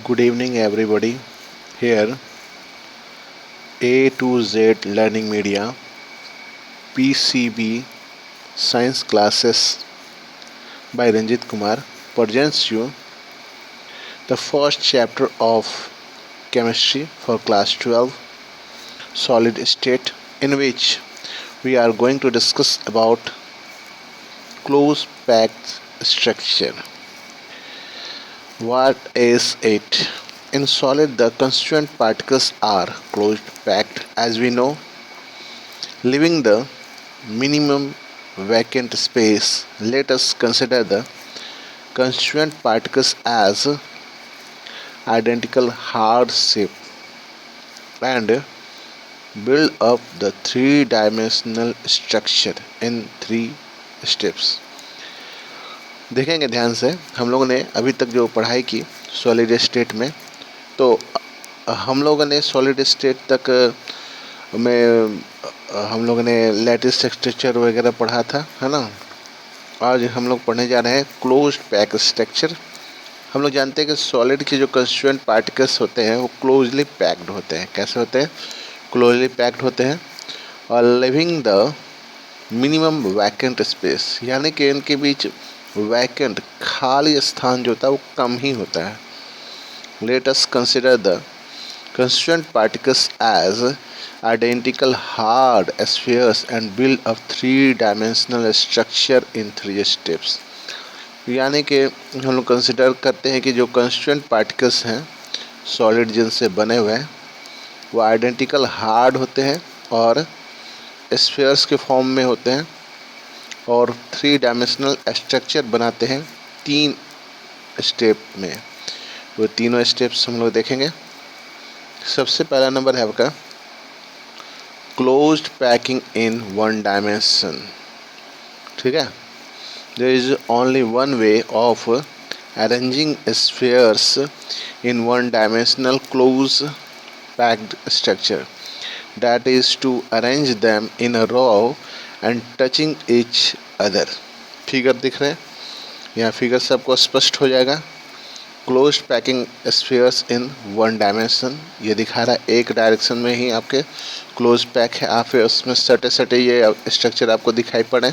Good evening, everybody. Here, A to Z Learning Media, PCB Science Classes by Ranjit Kumar presents you the first chapter of Chemistry for Class 12, Solid State, in which we are going to discuss about close packed structure. What is it? In solid, the constituent particles are closed packed, as we know, leaving the minimum vacant space. Let us consider the constituent particles as identical hard shape and build up the three-dimensional structure in three steps. देखेंगे ध्यान से, हम लोगों ने अभी तक जो पढ़ाई की सॉलिड स्टेट में, तो हम लोगों ने सॉलिड स्टेट तक में हम लोगों ने लैटिस स्ट्रक्चर वगैरह पढ़ा था, है ना। आज हम लोग पढ़ने जा रहे हैं क्लोज्ड पैक स्ट्रक्चर। हम लोग जानते हैं कि सॉलिड के जो कंस्टिट्यूएंट पार्टिकल्स होते हैं वो क्लोजली पैक्ड होते हैं। कैसे होते हैं? क्लोजली पैक्ड होते हैं और living the minimum vacant space, यानी कि इनके बीच वैकेंट खाली स्थान जो होता है वो कम ही होता है। Let us consider the constituent particles as identical hard spheres and build a three-dimensional structure in three steps। यानी कि हम लोग कंसिडर करते हैं कि जो constituent particles हैं सॉलिड जिनसे बने हुए हैं वो आइडेंटिकल हार्ड होते हैं और स्फीयर्स के फॉर्म में होते हैं और थ्री डायमेंशनल स्ट्रक्चर बनाते हैं तीन स्टेप में। वो तीनों स्टेप्स हम लोग देखेंगे। सबसे पहला नंबर है आपका closed packing in one dimension. ठीक है, there is only one way of arranging spheres in one dimensional close packed structure, that is to arrange them in a row and touching each other. Figure दिख रहे हैं, यहाँ figure सबको स्पष्ट हो जाएगा। Close packing spheres in one dimension, ये दिखा रहा है एक डायरेक्शन में ही आपके क्लोज पैक है, आप उसमें सटे सटे ये स्ट्रक्चर आपको दिखाई पड़े।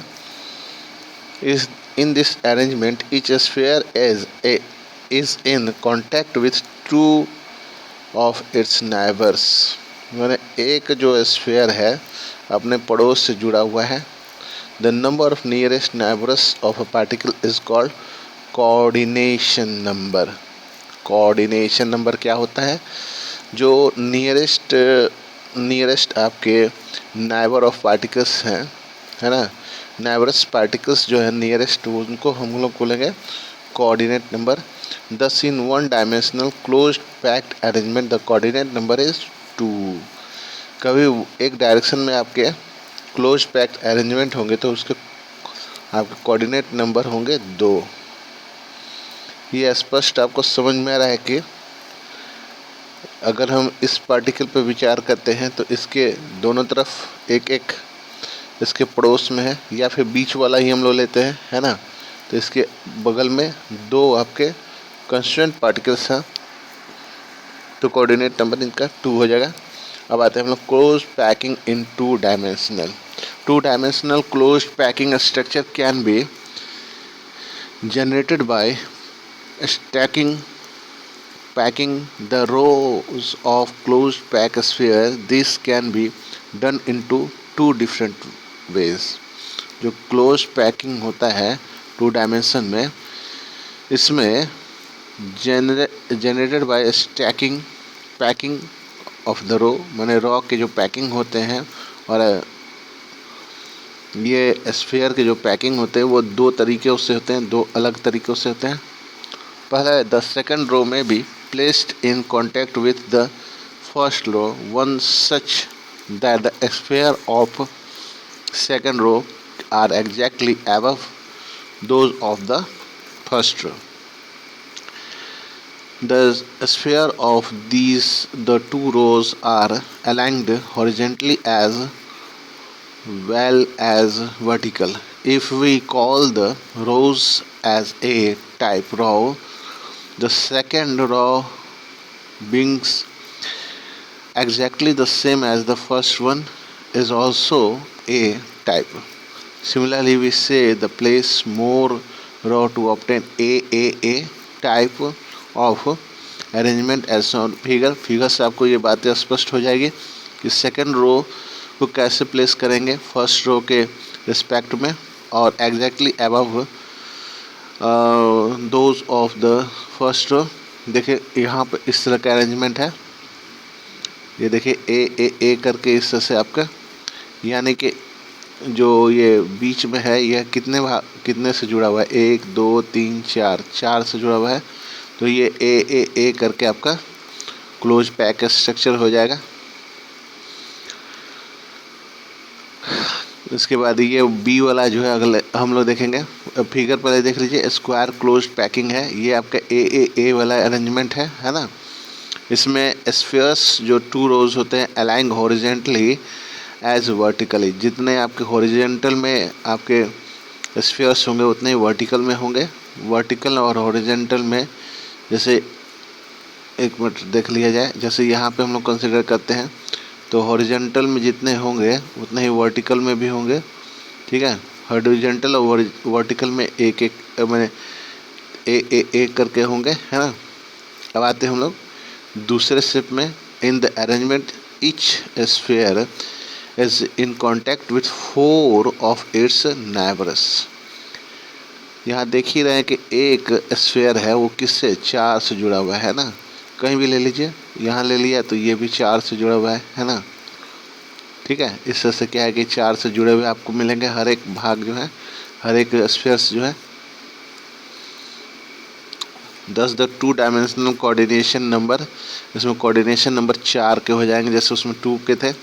इस in this arrangement each sphere is in contact with two of its neighbours, मैंने एक जो स्फीयर है अपने पड़ोस से जुड़ा हुआ है। The number of nearest neighbours of a particle is called coordination number. Coordination number क्या होता है? जो नियरेस्ट आपके नाइबर ऑफ पार्टिकल्स हैं, है ना, नाइबरस पार्टिकल्स जो है नियरेस्ट, उनको हम लोग बोलेंगे कोऑर्डिनेट नंबर। दस इन one dimensional closed packed arrangement the coordinate number is 2। कभी एक डायरेक्शन में आपके क्लोज पैक्ड अरेंजमेंट होंगे तो उसके आपके कोऑर्डिनेट नंबर होंगे 2। ये स्पष्ट आपको समझ में आ रहा है कि अगर हम इस पार्टिकल पर विचार करते हैं तो इसके दोनों तरफ एक एक इसके पड़ोस में है, या फिर बीच वाला ही हम लोग लेते हैं, है ना, तो इसके बगल में 2 आपके कंस्टिट्यूएंट पार्टिकल्स हैं, तो कोऑर्डिनेट नंबर इनका 2 हो जाएगा। अब आते हैं हम लोग close packing in two dimensional close packing structure can be generated by packing the rows of closed pack sphere. This can be done into 2 different ways। जो closed packing होता है 2 डायमेंशन में, इसमें generated by packing of the row, माने रो के जो packing होते हैं और ये स्फीयर के जो पैकिंग होते हैं वो 2 तरीके से होते हैं, 2 अलग तरीक़ों से होते हैं। पहला है द सेकेंड रो में B placed in contact with the first row, one such that the sphere of second row are exactly above those of the first row. The sphere of the 2 rows are aligned horizontally as well as vertical. If we call the rows as A type row, the second row beings exactly the same as the first one is also A type. Similarly, we say the place more row to obtain A type of arrangement as on figure से आपको ये बातें स्पष्ट हो जाएगी कि second row को कैसे प्लेस करेंगे फर्स्ट रो के रिस्पेक्ट में और exactly above those of the first row. देखिए यहाँ पे इस तरह का अरेंजमेंट है, ये देखिए ए करके इस तरह से आपका, यानी कि जो ये बीच में है यह कितने से जुड़ा हुआ है, 1 2 3 4 से जुड़ा हुआ है। तो ये ए करके आपका क्लोज पैक स्ट्रक्चर हो जाएगा। इसके बाद ये बी वाला जो है अगले हम लोग देखेंगे। फिगर पहले देख लीजिए, स्क्वायर क्लोज पैकिंग है, ये आपका ए वाला अरेंजमेंट है ना। इसमें स्फीयर्स जो 2 रोज होते हैं अलाइंग हॉरिजेंटली एज वर्टिकली, जितने आपके हॉरिजेंटल में आपके स्फीयर्स होंगे उतने ही वर्टिकल में होंगे। वर्टिकल और हॉरिजेंटल में जैसे एक मिनट देख लिया जाए, जैसे यहाँ पे हम लोग कंसिडर करते हैं तो हॉरिजेंटल में जितने होंगे उतने ही वर्टिकल में भी होंगे, ठीक है। हॉरिजेंटल और वर्टिकल में एक मैंने ए करके होंगे, है ना। अब आते हैं हम लोग दूसरे स्टेप में। इन the arrangement each sphere is in contact with 4 of its neighbours. यहाँ देख ही रहे हैं कि एक स्फीयर है वो किससे 4 से जुड़ा हुआ है ना। कहीं भी ले लीजिए, यहाँ ले लिया तो ये भी 4 से जुड़ा हुआ है ना, ठीक है। इस तरह से क्या है कि 4 से जुड़े हुए आपको मिलेंगे हर एक भाग जो है, हर एक स्फीयर्स जो है। दस द 2 डायमेंशनल कोऑर्डिनेशन नंबर, इसमें कोऑर्डिनेशन नंबर 4 के हो जाएंगे जैसे उसमें 2 के थे।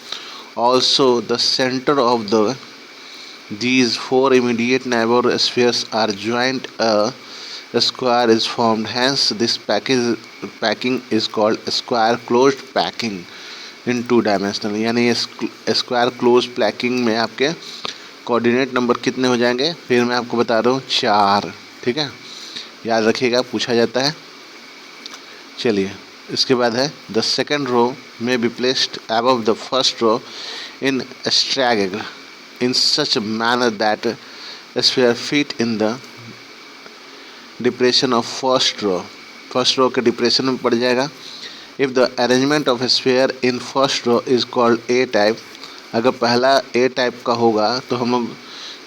Also the centre of the these 4 immediate neighbor spheres are joined, a square is formed. Hence this packing is called square closed packing in 2 dimensional। यानी ये स्क्वायर क्लोज पैकिंग में आपके कोऑर्डिनेट नंबर कितने हो जाएंगे, फिर मैं आपको बता रहा हूँ 4, ठीक है। याद रखिएगा, पूछा जाता है। चलिए इसके बाद है द सेकेंड रो में be placed above the first row in struggle in such a manner that a sphere fit in the depression of first row। First row के डिप्रेशन में पड़ जाएगा। If the arrangement of a sphere in first row is called A type, अगर पहला ए type का होगा तो हम लोग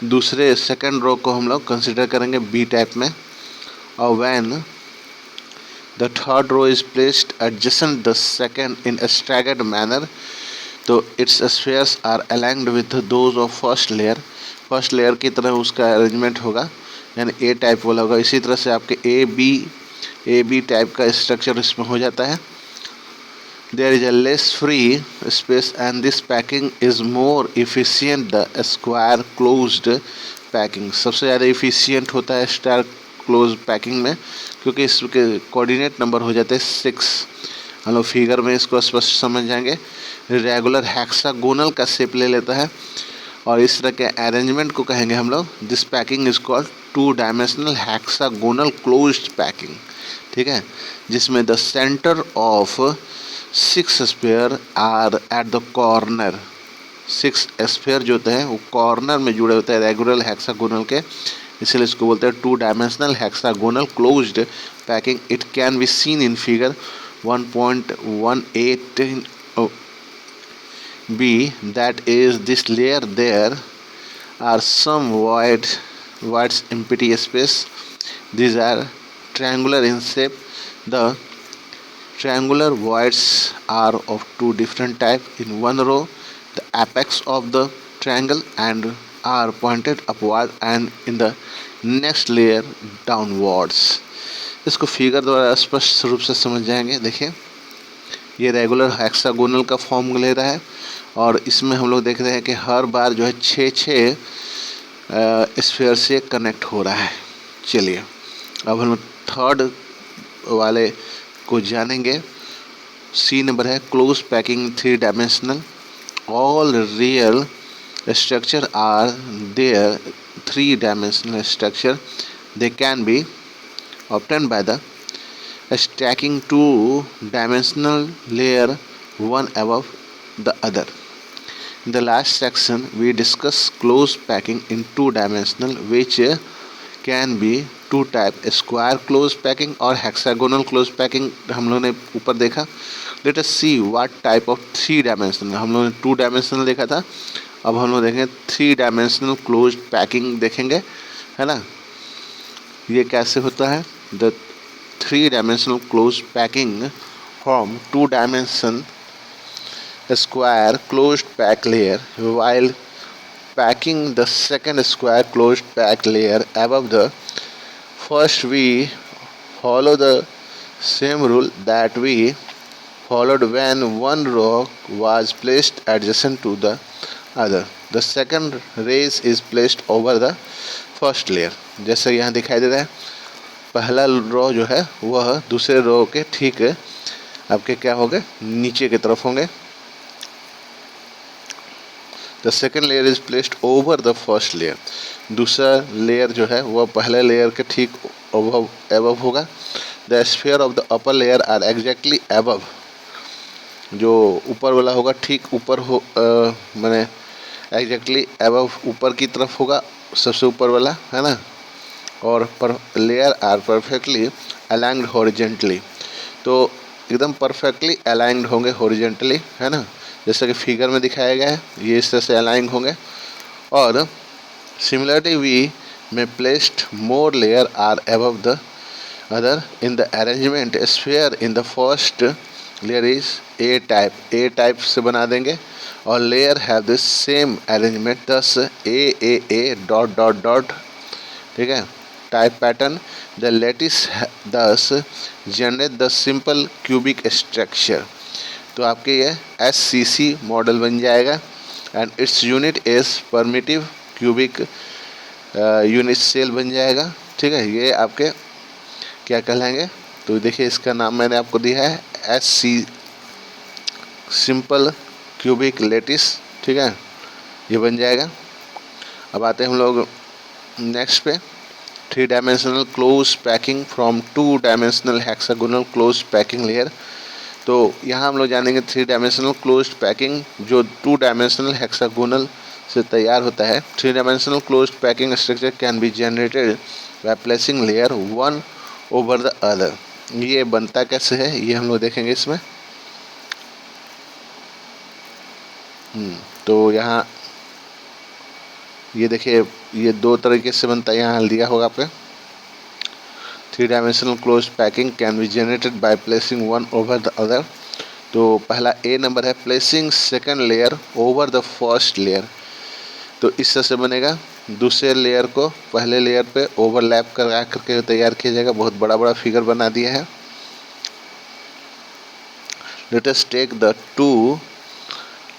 दूसरे सेकंड रो को हम लोग कंसिडर करेंगे बी टाइप में। और when the third row is placed adjacent the second in a staggered manner, तो its spheres are aligned with those of first layer. First layer की तरह उसका अरेंजमेंट होगा, यानी ए टाइप वाला होगा। इसी तरह से आपके ए बी टाइप का स्ट्रक्चर इसमें हो जाता है। There is a less free space and this packing is more efficient the square closed packing. सबसे ज़्यादा इफिशियंट होता है स्क्वायर क्लोज पैकिंग में, क्योंकि इसके कोऑर्डिनेट नंबर हो जाते हैं 6। हम लोग फिगर में इसको स्पष्ट समझ जाएंगे। रेगुलर हेक्सागोनल का शेप ले लेता है और इस तरह के अरेंजमेंट को कहेंगे हम लोग this packing is called 2 dimensional hexagonal closed packing, ठीक है। जिसमें the centre of 6 sphere are at the corner. 6 sphere जो होते हैं वो कॉर्नर में जुड़े होते हैं रेगुलर हेक्सागोनल के, इसलिए इसको बोलते हैं 2 dimensional hexagonal closed packing. It can be seen in figure 1.18 B, that is this layer there are some voids empty space. These are triangular in shape. The triangular voids are of 2 different types. In one row the apex of the triangle and are pointed upward and in the next layer downwards। इसको figure द्वारा स्पष्ट रूप से समझ जाएंगे। देखिए ये regular hexagonal का फॉर्म ले रहा है और इसमें हम लोग देख रहे हैं कि हर बार जो है 6 स्फीयर से कनेक्ट हो रहा है। चलिए अब हम थर्ड वाले को जानेंगे। सी नंबर है close packing 3 dimensional. All real structure are there 3 dimensional structure. They can be obtained by the stacking two-dimensional layer one above the other. In the last section, we discussed close packing in two-dimensional, which can be two type, square close packing और hexagonal close packing हम लोगों ने ऊपर देखा. Let us see what type of three dimensional. हम लोगों ने two dimensional देखा था, अब हम लोग देखेंगे थ्री डायमेंशनल क्लोज पैकिंग देखेंगे, है ना. ये कैसे होता है. The three dimensional close packing from two dimension square closed pack layer while packing the second square closed pack layer above the first. We follow the same rule that we followed when one row was placed adjacent to the other. The second raise is placed over the first layer. जैसे यहाँ दिखाई दे रहा है, पहला रो जो है वह दूसरे रो के ठीक आपके क्या होंगे, नीचे की तरफ होंगे. The second layer is placed over the first layer. दूसरा लेयर जो है वह पहले लेयर के ठीक एबव होगा. The sphere of the upper layer are exactly above. जो ऊपर वाला होगा ठीक ऊपर हो, मैंने एग्जैक्टली एबव ऊपर की तरफ होगा, सबसे ऊपर वाला, है ना. और पर layer are perfectly aligned horizontally. तो एकदम परफेक्टली अलाइंड होंगे हॉरिजेंटली, है ना, जैसा कि फिगर में दिखाया गया है. ये इस तरह से अलाइन होंगे. और similarly we may placed more layer are above the other in the arrangement. Sphere in the first layer is A type. A type से बना देंगे और layer have the same arrangement. Thus A dot dot dot, ठीक है, type pattern. The lattice thus generate the simple cubic structure. तो आपके ये SCC model बन जाएगा. And its unit is primitive cubic unit cell बन जाएगा. ठीक है, ये आपके क्या कहलाएंगे. तो देखिए इसका नाम मैंने आपको दिया है SC सिंपल क्यूबिक लेटिस. ठीक है, ये बन जाएगा. अब आते हैं हम लोग नेक्स्ट पे. Three dimensional close packing from to dimensional hexagonal close packing layer. तो यहाँ हम लोग जानेंगे थ्री डायमेंशनल क्लोज पैकिंग जो टू डायमेंशनल हेक्सागोनल से तैयार होता है. Three dimensional close packing structure can be generated by placing layer one over the other. ये बनता कैसे है ये हम लोग देखेंगे इसमें. तो यहाँ ये देखिए ये दो तरीके से बनता है. यहाँ दिया होगा पे three dimensional close packing can be generated by placing one over the other. तो पहला ए नंबर है placing second layer over the first layer. तो इस तरह से बनेगा. दूसरे लेयर को पहले लेयर पे ओवरलैप करा करके तैयार किया जाएगा. बहुत बड़ा बड़ा फिगर बना दिया है. Let us take the two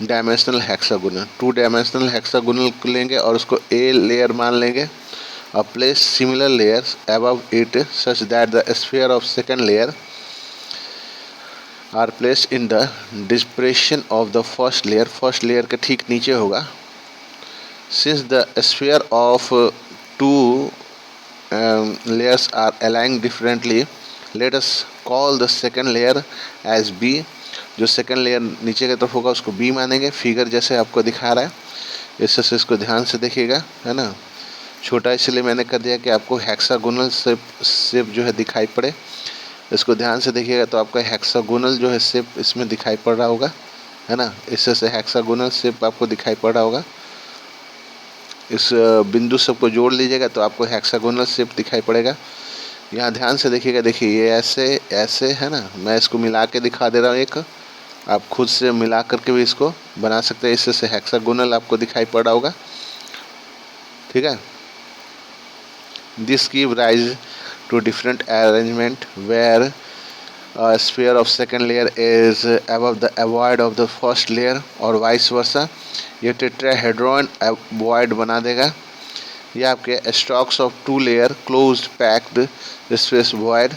dimensional hexagonal. Two dimensional hexagonal लेंगे और उसको ए लेयर मान लेंगे और place similar layers above it such that the sphere of second layer are placed in the depression of the first layer. First layer के ठीक नीचे होगा. Since the sphere of two layers are aligned differently, let us call the second layer as B. जो second layer नीचे की तरफ होगा उसको B मानेंगे. फिगर जैसे आपको दिखा रहा है इससे से इसको ध्यान से देखिएगा, है ना. छोटा इसलिए मैंने कर दिया कि आपको हेक्सागोनल शेप जो है दिखाई पड़े. इसको ध्यान से देखिएगा तो आपका हेक्सागोनल जो है शेप इसमें दिखाई पड़ रहा होगा, है ना. इससे से हेक्सागोनल शेप आपको दिखाई पड़ रहा होगा. इस बिंदु सबको जोड़ लीजिएगा तो आपको हेक्सागोनल शेप दिखाई पड़ेगा. यहाँ ध्यान से देखिएगा. देखिए ये ऐसे ऐसे है ना. मैं इसको मिला के दिखा दे रहा हूँ. एक आप खुद से मिला करके भी इसको बना सकते हैं. इससे हेक्सागोनल आपको दिखाई पड़ रहा होगा. ठीक है. This give rise to different arrangement where sphere of second layer is above the void of the first layer और वाइस वर्सा. ये टेट्राहेड्रॉन वॉइड बना देगा. ये आपके stacks of two layer closed packed space void,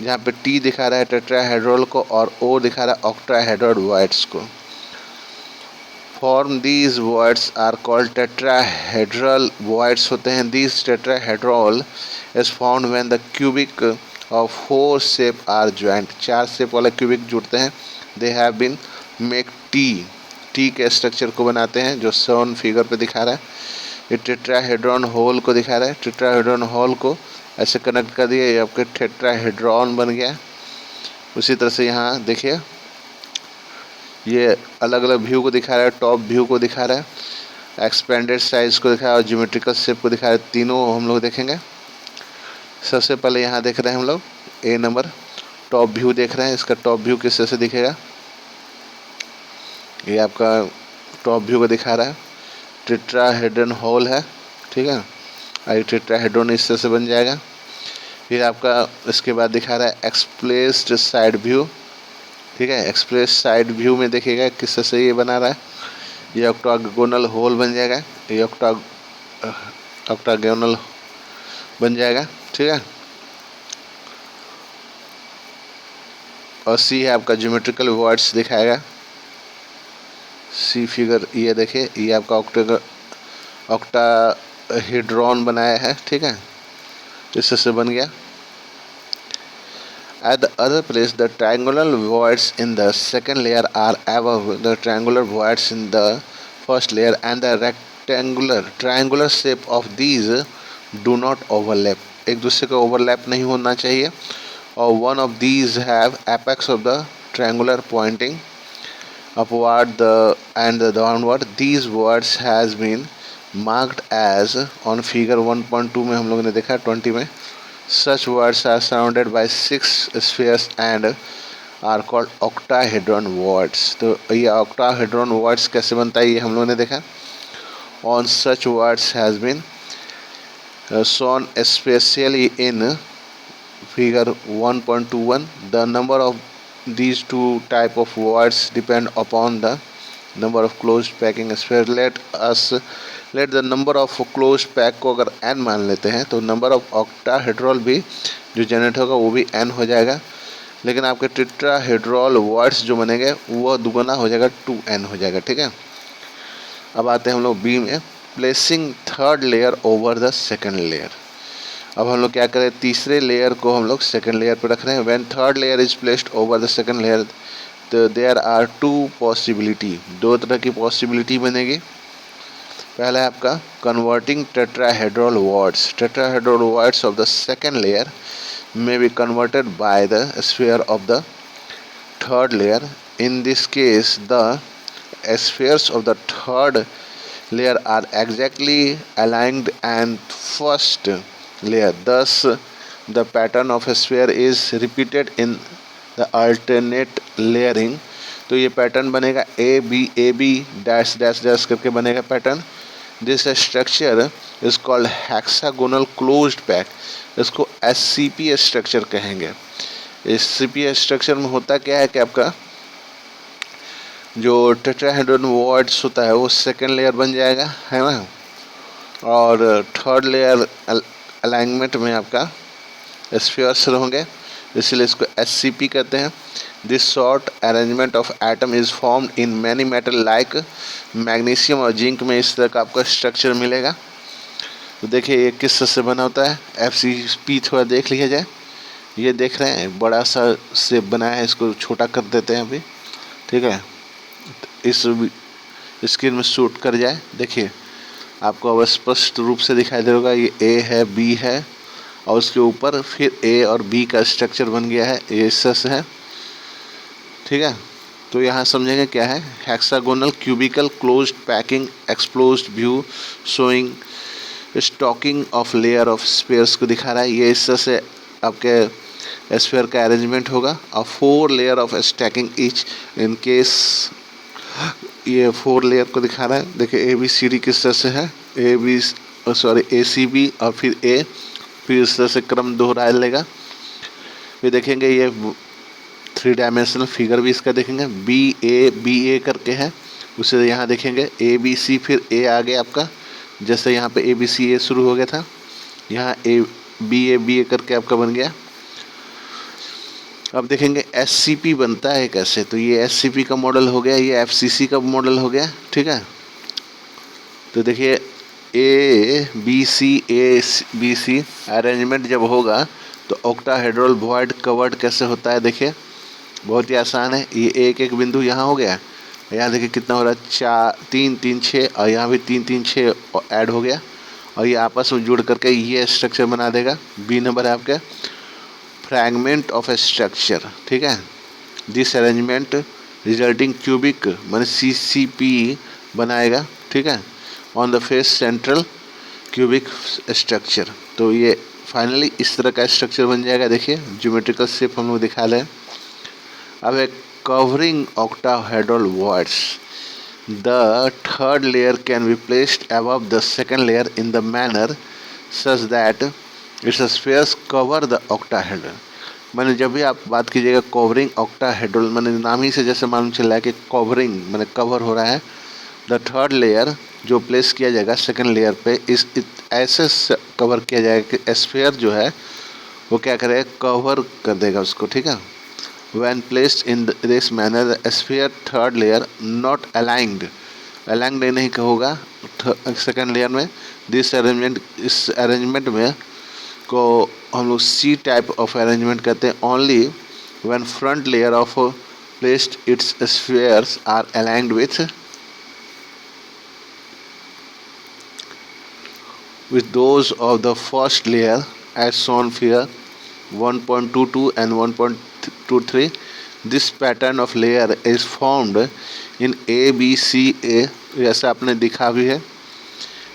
जहाँ पे T दिखा रहा है टेट्राहेड्रल को और O दिखा रहा है ऑक्टाहेड्रल वॉइड्स को. Form these voids are called tetrahedral voids होते हैं. These tetrahedral is found when the cubic और 4 शेप आर ज्वाइंट, 4 शेप वाले क्यूबिक जुड़ते हैं। They have been make T के स्ट्रक्चर को बनाते हैं जो सोन फिगर पे दिखा रहा है। ये टेट्राहेड्रॉन होल को दिखा रहा है। टेट्राहेड्रॉन होल को ऐसे कनेक्ट कर दिया, ये आपके टेट्राहेड्रॉन बन गया। उसी तरह से यहाँ देखिए ये अलग अलग व्यू को दिखा रहा है, टॉप व्यू को दिखा रहा है, एक्सपेंडेड साइज को दिखा रहा है और ज्योमेट्रिकल शेप को दिखा रहा है। तीनों हम लोग देखेंगे। सबसे पहले यहाँ देख रहे हैं हम लोग ए नंबर टॉप व्यू देख रहे हैं। इसका टॉप व्यू किस तरह से दिखेगा, ये आपका टॉप व्यू को दिखा रहा है। टेट्राहेड्रॉन होल है, ठीक है, और टेट्राहेड्रॉन इस तरह से बन जाएगा। फिर आपका इसके बाद दिखा रहा है एक्सप्लेस्ड साइड व्यू, ठीक है। एक्सप्रेस साइड व्यू में देखिएगा किस तरह से ये बना रहा है। ये ऑक्टागोनल होल बन जाएगा, ये ऑक्टागोनल बन जाएगा, ठीक है। और सी है आपका ज्योमेट्रिकल वर्ड्स दिखाएगा। सी फिगर ये देखिए, ये आपका ऑक्टाहेड्रॉन बनाया है, ठीक है, इस तरह से बन गया। At the other place, the triangular voids in the second layer are above the triangular voids in the first layer, and the triangular shape of these do not overlap. एक दूसरे का ओवरलैप नहीं होना चाहिए। और one of these have apex of the triangular pointing upward and the downward. These words has been marked as on figure 1.2 में हम लोगों ने देखा 20 में। Such words are surrounded by 6 spheres and are called octahedron words. तो ये octahedron words कैसे बनता है ये हम लोगों ने देखा। On such words has been shown especially in figure 1.21. The number of these two type of words depend upon the number of closed packing sphere. Let the number of close pack को अगर n मान लेते हैं तो number of ऑक्टाहेड्रॉल भी जो generate होगा वो भी n हो जाएगा। लेकिन आपके टेट्राहेड्रॉल वर्ड्स जो बनेंगे वो दुगना हो जाएगा, 2n हो जाएगा, ठीक है। अब आते हैं हम लोग बी में, placing third layer over the second layer. अब हम लोग क्या करें, तीसरे लेयर को हम लोग सेकंड लेयर पर रख रहे हैं। When third layer is placed over the second layer तो देयर आर 2 पॉसिबिलिटी, 2 तरह की पॉसिबिलिटी बनेगी। पहला है आपका converting tetrahedral voids of the second layer may be converted by the sphere of the third layer. In this case, the spheres of the third layer are exactly aligned and first layer. Thus, the pattern of a sphere is repeated in the alternate layering. तो ये pattern बनेगा A B dash dash dash करके बनेगा pattern. This structure is called hexagonal closed pack. इसको SCP structure कहेंगे। SCP structure में होता क्या है कि आपका जो टेट्राहेड्रॉन वर्ड्स होता है वो सेकेंड लेयर बन जाएगा, है ना, और थर्ड लेयर अलाइनमेंट में आपका स्फीयर्स होंगे, इसलिए इसको SCP कहते हैं। This short arrangement of atom is formed in many metal like magnesium और जिंक में इस तरह का आपका स्ट्रक्चर मिलेगा। तो देखिए ये किस तरह से बना होता है। FCP थोड़ा देख लिया जाए। ये देख रहे हैं बड़ा सा शेप बनाया है, इसको छोटा कर देते हैं अभी, ठीक है, इस स्क्रीन में शूट कर जाए। देखिए आपको अब स्पष्ट रूप से दिखाई दे होगा, ये A है, B है और उसके ऊपर फिर A और B का स्ट्रक्चर बन गया है, ये इस तरह से है, ठीक है। तो यहाँ समझेंगे क्या है, hexagonal cubical closed packing exploded view showing stacking of layer of spheres को दिखा रहा है। ये इस तरह से आपके स्फीयर का अरेंजमेंट होगा और 4 layer of stacking each in case, ये 4 लेयर को दिखा रहा है। देखिए ABCD किस तरह से है, ACB और फिर A, फिर इस तरह से क्रम दोहरा लेगा। फिर देखेंगे ये 3 डायमेंशनल फिगर भी इसका देखेंगे, BA करके है, उसे यहाँ देखेंगे ABC फिर A आ गया आपका, जैसे यहाँ पे ABCA शुरू हो गया था, यहाँ BA करके आपका बन गया। अब देखेंगे SCP बनता है कैसे, तो ये SCP का मॉडल हो गया, ये FCC का मॉडल हो गया, ठीक है। तो देखिए ABC अरेंजमेंट जब होगा तो ऑक्टाहेड्रल वॉइड कवर्ड कैसे होता है, देखिए बहुत ही आसान है। ये एक एक बिंदु यहाँ हो गया, यहाँ देखिए कितना हो रहा है, 4 3 3 6, और यहाँ भी 3 3 6 ऐड हो गया, और ये आपस में जुड़ करके ये स्ट्रक्चर बना देगा। बी नंबर है आपका फ्रैगमेंट ऑफ ए स्ट्रक्चर, ठीक है। दिस अरेंजमेंट रिजल्टिंग क्यूबिक माने CCP बनाएगा, ठीक है, on the face central cubic structure. तो ये फाइनली इस तरह का स्ट्रक्चर बन जाएगा। देखिए ज्योमेट्रिकल शेप हम लोग दिखा रहे हैं। अब एक covering octahedral voids, the third layer can be placed above the second layer in the manner such that its spheres cover the octahedral। मैंने जब भी आप बात कीजिएगा कवरिंग octahedral, मैंने नाम ही से जैसे मालूम चल रहा है कि कवरिंग मैंने कवर हो रहा है। द थर्ड लेयर जो प्लेस किया जाएगा सेकंड लेयर पे, ऐसे कवर किया जाएगा कि स्फीयर जो है वो क्या करेगा, कवर कर देगा उसको, ठीक है। When placed in this manner, the sphere third layer not aligned नहीं होगा सेकंड लेयर में। दिस अरेंजमेंट, इस अरेंजमेंट में को हम लोग C टाइप ऑफ अरेंजमेंट कहते हैं। Only when front layer of placed its spheres are aligned with those of the first layer as shown here 1.22 and 1.23. This pattern of layer is formed in ABCA, जैसा आपने दिखा भी है।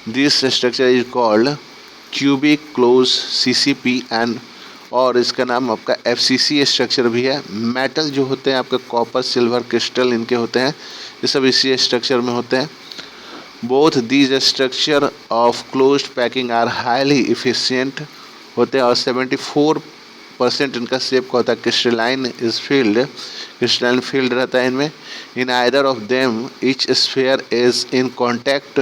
This structure is called cubic close CCP and, और इसका नाम आपका FCC structure भी है। मेटल जो होते हैं आपके कॉपर सिल्वर क्रिस्टल इनके होते हैं, ये सब इसी स्ट्रक्चर में होते हैं। Both these structure of closed packing are highly efficient होते हैं, और 74% इनका शेप का होता है क्रिस्टलाइन फील्ड रहता है इनमें। In either of them each sphere is in contact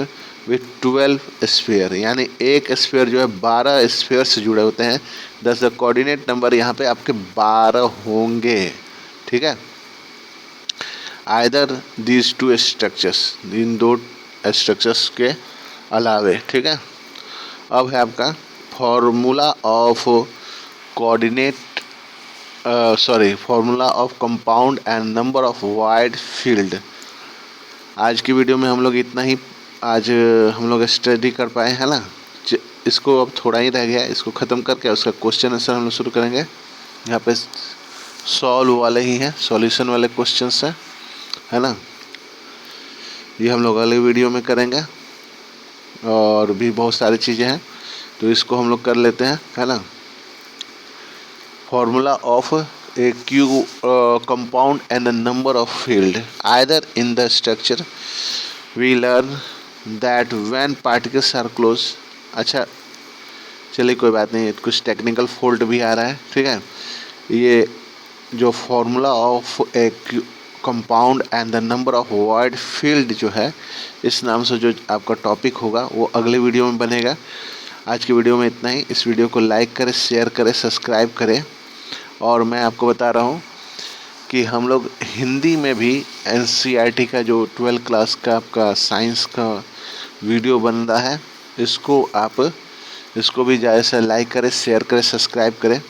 with 12 sphere, यानी एक स्फीयर जो है 12 स्फीयर से जुड़े होते हैं। दस द कोऑर्डिनेट नंबर यहाँ पे आपके 12 होंगे, ठीक है। आइदर दीज टू स्ट्रक्चर्स, इन दो स्ट्रक्चर्स के अलावे, ठीक है। अब है आपका formula of coordinate formula of compound and number of wide field. आज की वीडियो में हम लोग इतना ही आज हम लोग स्टडी कर पाए हैं ना। इसको अब थोड़ा ही रह गया, इसको ख़त्म करके उसका क्वेश्चन आंसर हम लोग शुरू करेंगे। यहाँ पे सॉल्व वाले ही हैं, सॉल्यूशन वाले क्वेश्चंस हैं, है ना। ये हम लोग अगले वीडियो में करेंगे, और भी बहुत सारी चीज़ें हैं, तो इसको हम लोग कर लेते हैं, है ना। Formula of A Q compound and the number of field either in the structure we learn that when particles are close. अच्छा चलिए कोई बात नहीं, कुछ टेक्निकल फॉल्ट भी आ रहा है, ठीक है। ये जो formula of A compound and the number of wide field जो है, इस नाम से जो आपका टॉपिक होगा वो अगले वीडियो में बनेगा। आज की वीडियो में इतना ही। इस वीडियो को लाइक करें, शेयर करें, सब्सक्राइब करें। और मैं आपको बता रहा हूँ कि हम लोग हिंदी में भी NCERT का जो 12th क्लास का आपका साइंस का वीडियो बन रहा है, इसको भी ज़्यादा से लाइक करें, शेयर करें, सब्सक्राइब करें।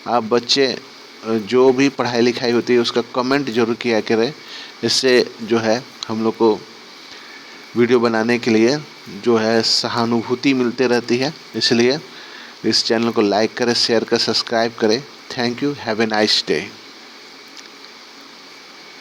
आप बच्चे जो भी पढ़ाई लिखाई होती है उसका कमेंट जरूर किया करें, इससे जो है हम लोग को वीडियो बनाने के लिए जो है सहानुभूति मिलती रहती है। इसलिए इस चैनल को लाइक करें, शेयर करें, सब्सक्राइब करें। Thank you, have a nice day.